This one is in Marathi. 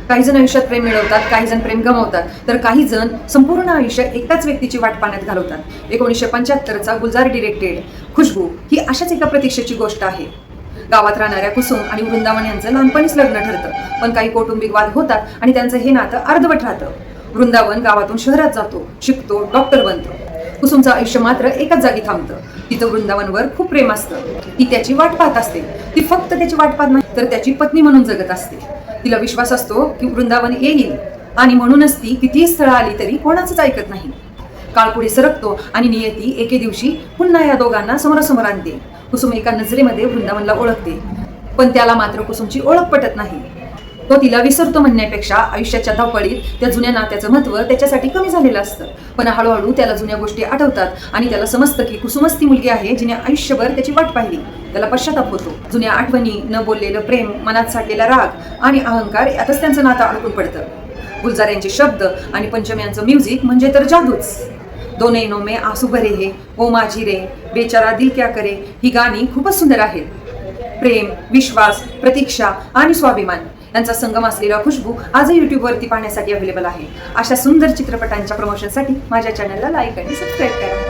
काही जण आयुष्यात प्रेम मिळवतात, काही जण प्रेम गमावतात, तर काही जण संपूर्ण आयुष्य एकाच व्यक्तीची वाट पाहण्यात घालवतात. 1975चा गुलजार डिरेक्टेड खुशबू ही अशाच एका प्रतीक्षेची गोष्ट आहे. गावात राहणाऱ्या कुसुम आणि वृंदावन यांचं लहानपणीच लग्न ठरतं, पण काही कौटुंबिक वाद होतात आणि त्यांचं हे नातं अर्धवट राहतं. वृंदावन गावातून शहरात जातो, शिकतो, डॉक्टर बनतो. कुसुमचं आयुष्य मात्र एकाच जागी थांबतं. तिचं वृंदावनवर खूप प्रेम असतं. ती त्याची वाट पाहत असते. ती फक्त त्याची वाट पाहत नाही, तर त्याची पत्नी म्हणून जगत असते. तिला विश्वास असतो की वृंदावन येईल, आणि म्हणूनच ती कितीही स्थळं आली तरी कोणाचंच ऐकत नाही. काळ पुढे सरकतो आणि नियती एके दिवशी पुन्हा या दोघांना समोरासमोर आणते. कुसुम एका नजरेमध्ये वृंदावनला ओळखते, पण त्याला मात्र कुसुमची ओळख पटत नाही. तो तिला विसरतो म्हणण्यापेक्षा आयुष्याच्या धावपळीत त्या जुन्या नात्याचं महत्त्व त्याच्यासाठी कमी झालेलं असतं. पण हळूहळू त्याला जुन्या गोष्टी आठवतात आणि त्याला समजतं की कुसुमच ती मुलगी आहे जिने आयुष्यभर त्याची वाट पाहिली. त्याला पश्चाताप होतो. जुन्या आठवणी, न बोललेलं प्रेम, मनात साठलेला राग आणि अहंकार यातच त्यांचं नातं अडकून पडतं. गुलजार यांचे शब्द आणि पंचम यांचं म्युझिक म्हणजे तर जादूच. दो नैनों में आंसू भरे हे, ओ माझी रे, बेचारा दिल क्या करे, ही गाणी खूपच सुंदर आहेत. प्रेम, विश्वास, प्रतीक्षा आणि स्वाभिमान यांचा संगम असलेला खुशबू आजही यूट्यूबवरती पाहण्यासाठी अवेलेबल आहे. अशा सुंदर चित्रपटांच्या प्रमोशनसाठी माझ्या चॅनलला लाईक आणि सबस्क्राईब करा.